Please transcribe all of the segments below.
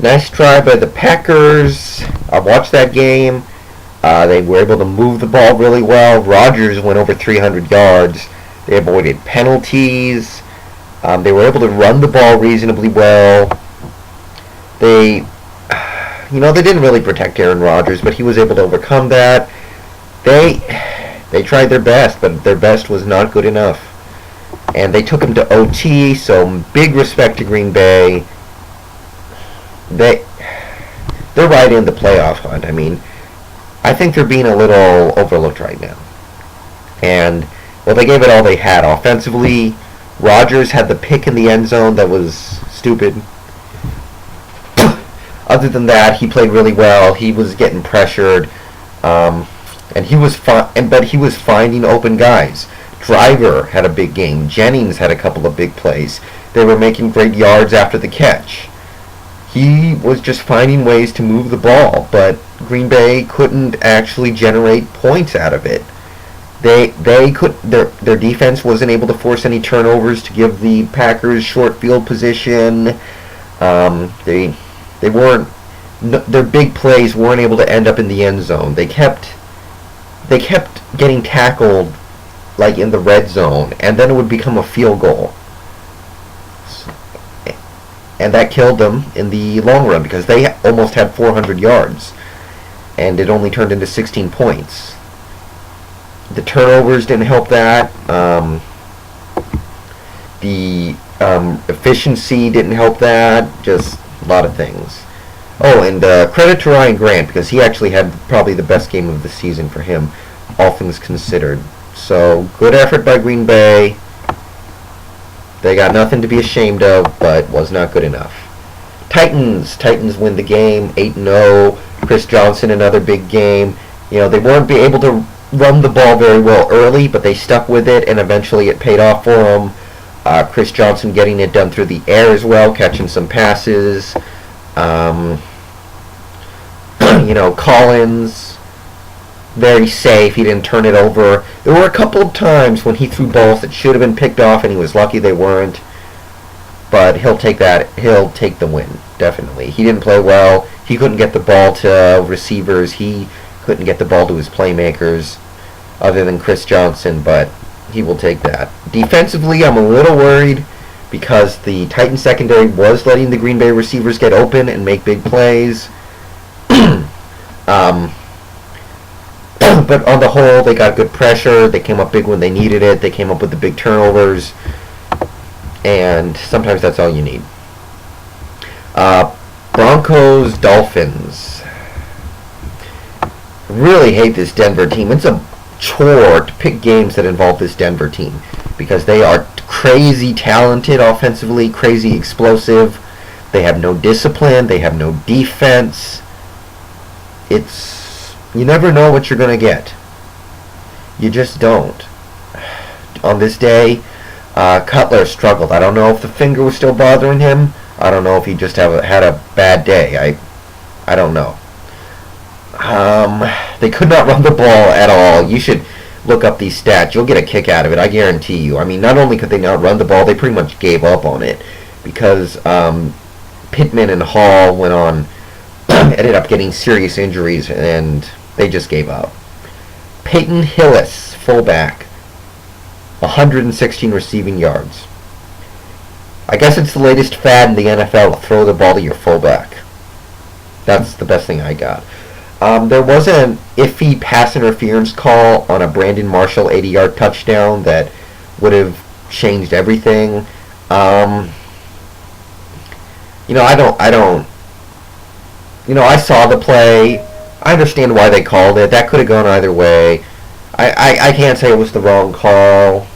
Nice try by the Packers. I watched that game. They were able to move the ball really well. Rodgers went over 300 yards. They avoided penalties. They were able to run the ball reasonably well. They didn't really protect Aaron Rodgers, but he was able to overcome that. They tried their best, but their best was not good enough. And they took him to OT, so big respect to Green Bay. They're right in the playoff hunt. I mean, I think they're being a little overlooked right now. And, well, they gave it all they had. Offensively, Rodgers had the pick in the end zone that was stupid. Other than that, he played really well. He was getting pressured, and he was but he was finding open guys. Driver had a big game. Jennings had a couple of big plays. They were making great yards after the catch. He was just finding ways to move the ball, but Green Bay couldn't actually generate points out of it. Their defense wasn't able to force any turnovers to give the Packers short field position. They weren't. Their big plays weren't able to end up in the end zone. They kept getting tackled like in the red zone, and then it would become a field goal. And that killed them in the long run because they almost had 400 yards, and it only turned into 16 points. The turnovers didn't help that. The efficiency didn't help that. Just a lot of things. Oh, and credit to Ryan Grant because he actually had probably the best game of the season for him, all things considered. So, good effort by Green Bay. They got nothing to be ashamed of, but was not good enough. Titans win the game, 8-0. Chris Johnson, another big game. They weren't able to run the ball very well early, but they stuck with it, and eventually it paid off for them. Chris Johnson getting it done through the air as well, catching some passes. Collins, very safe. He didn't turn it over. There were a couple of times when he threw balls that should have been picked off, and he was lucky they weren't. But he'll take that. He'll take the win, definitely. He didn't play well. He couldn't get the ball to receivers. He couldn't get the ball to his playmakers, other than Chris Johnson, but he will take that. Defensively, I'm a little worried because the Titans secondary was letting the Green Bay receivers get open and make big plays. But on the whole, they got good pressure. They came up big when they needed it. They came up with the big turnovers. And sometimes that's all you need. Broncos, Dolphins. Really hate this Denver team. It's a chore to pick games that involve this Denver team because they are crazy talented offensively, crazy explosive. They have no discipline. They have no defense. You never know what you're going to get. You just don't. On this day, Cutler struggled. I don't know if the finger was still bothering him. I don't know if he just had a bad day. I don't know. They could not run the ball at all. You should look up these stats. You'll get a kick out of it, I guarantee you. I mean, not only could they not run the ball, they pretty much gave up on it because Pittman and Hall ended up getting serious injuries, and they just gave up. Peyton Hillis, fullback, 116 receiving yards. I guess it's the latest fad in the NFL to throw the ball to your fullback. That's the best thing I got. There was an iffy pass interference call on a Brandon Marshall 80-yard touchdown that would have changed everything. I saw the play. I understand why they called it. That could have gone either way. I can't say it was the wrong call.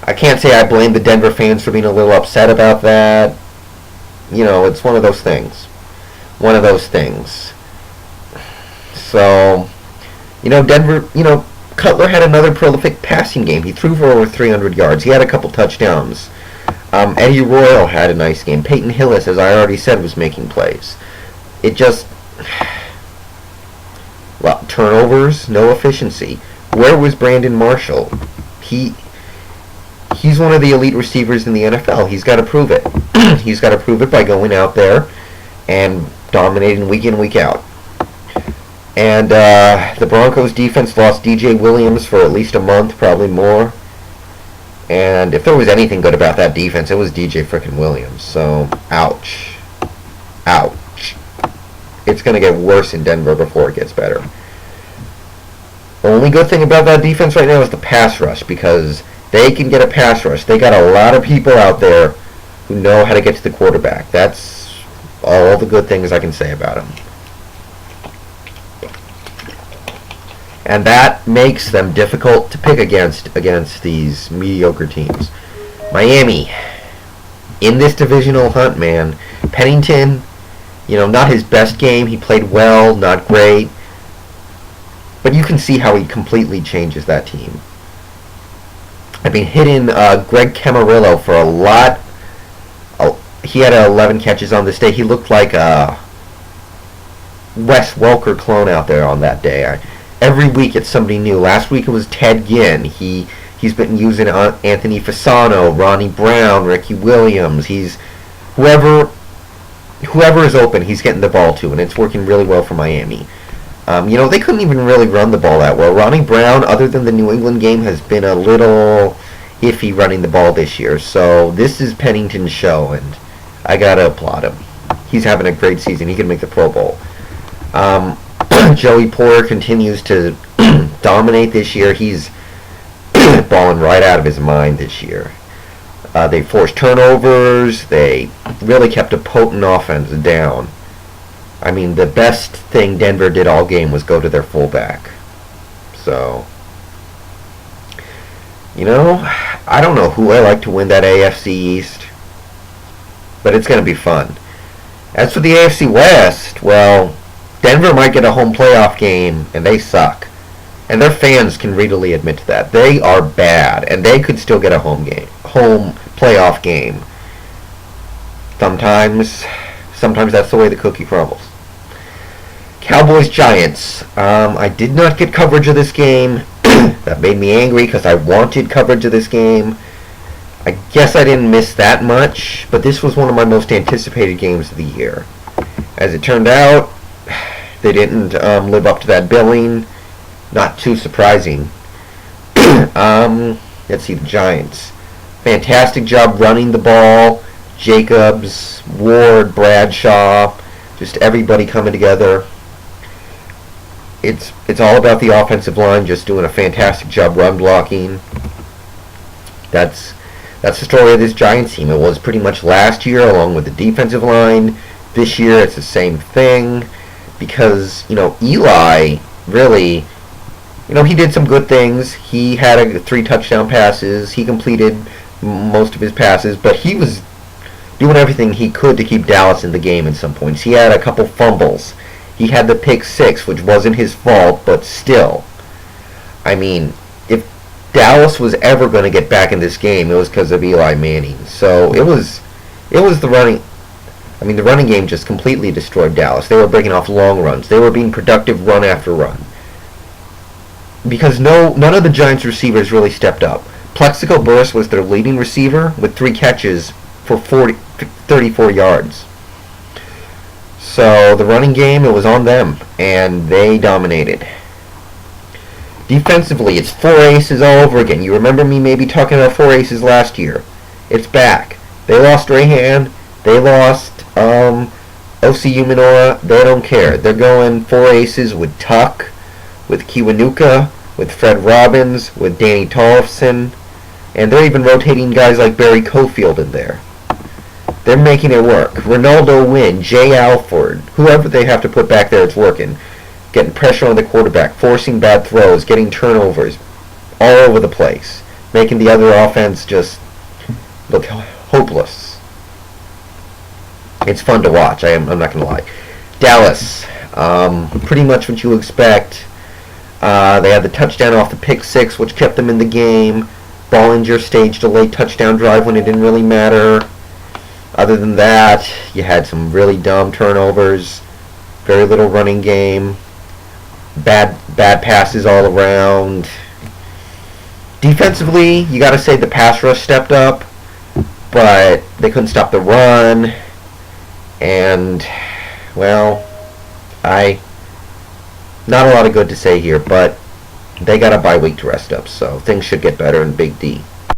I can't say I blame the Denver fans for being a little upset about that. It's one of those things. So, Denver, Cutler had another prolific passing game. He threw for over 300 yards. He had a couple touchdowns. Eddie Royal had a nice game. Peyton Hillis, as I already said, was making plays. It just... Well, turnovers, no efficiency. Where was Brandon Marshall? He's one of the elite receivers in the NFL. He's got to prove it. He's got to prove it by going out there and dominating week in, week out. And the Broncos defense lost DJ Williams for at least a month, probably more. And if there was anything good about that defense, it was DJ frickin' Williams. So, ouch. Ouch. It's going to get worse in Denver before it gets better. The only good thing about that defense right now is the pass rush, because they can get a pass rush. They got a lot of people out there who know how to get to the quarterback. That's all the good things I can say about them. And that makes them difficult to pick against these mediocre teams. Miami, in this divisional hunt, man. Pennington, not his best game. He played well, not great. But you can see how he completely changes that team. I mean, hitting Greg Camarillo for a lot. He had 11 catches on this day. He looked like a Wes Welker clone out there on that day. Every week it's somebody new. Last week it was Ted Ginn. He's been using Anthony Fasano, Ronnie Brown, Ricky Williams. He's whoever is open, he's getting the ball to, and it's working really well for Miami. They couldn't even really run the ball that well. Ronnie Brown, other than the New England game, has been a little iffy running the ball this year. So this is Pennington's show, and I gotta applaud him. He's having a great season. He can make the Pro Bowl. Joey Porter continues to dominate this year. He's balling right out of his mind this year. They forced turnovers. They really kept a potent offense down. I mean, the best thing Denver did all game was go to their fullback. So, I don't know who I like to win that AFC East, but it's going to be fun. As for the AFC West, well, Denver might get a home playoff game, and they suck. And their fans can readily admit to that. They are bad, and they could still get a home playoff game. Sometimes that's the way the cookie crumbles. Cowboys-Giants. I did not get coverage of this game. That made me angry because I wanted coverage of this game. I guess I didn't miss that much, but this was one of my most anticipated games of the year. As it turned out, they didn't live up to that billing. Not too surprising. Let's see, the Giants. Fantastic job running the ball. Jacobs, Ward, Bradshaw, just everybody coming together. It's all about the offensive line just doing a fantastic job run blocking. That's the story of this Giants team. It was pretty much last year along with the defensive line. This year it's the same thing because, Eli really, he did some good things. He had 3 touchdown passes. He completed most of his passes, but he was doing everything he could to keep Dallas in the game at some points. He had a couple fumbles. He had the pick 6, which wasn't his fault, but still. I mean, if Dallas was ever going to get back in this game, it was because of Eli Manning. So it was the running. I mean, the running game just completely destroyed Dallas. They were breaking off long runs. They were being productive run after run. Because none of the Giants receivers really stepped up. Plexico Burress was their leading receiver with 3 catches for 34 yards. So the running game, it was on them, and they dominated. Defensively, it's 4 aces all over again. You remember me maybe talking about 4 aces last year. It's back. They lost Rahan. They lost O.C. Umenora. They don't care. They're going 4 aces with Tuck, with Kiwanuka, with Fred Robbins, with Danny Tollefson, and they're even rotating guys like Barry Cofield in there. They're making it work. Ronaldo Wynn, Jay Alford, whoever they have to put back there, it's working. Getting pressure on the quarterback, forcing bad throws, getting turnovers all over the place, making the other offense just look hopeless. It's fun to watch. I'm not going to lie. Dallas, pretty much what you expect. They had the touchdown off the pick 6, which kept them in the game. Bollinger staged a late touchdown drive when it didn't really matter. Other than that, you had some really dumb turnovers, very little running game, bad passes all around. Defensively, you got to say the pass rush stepped up, but they couldn't stop the run. And well, not a lot of good to say here, but they got a bye week to rest up, so things should get better in Big D.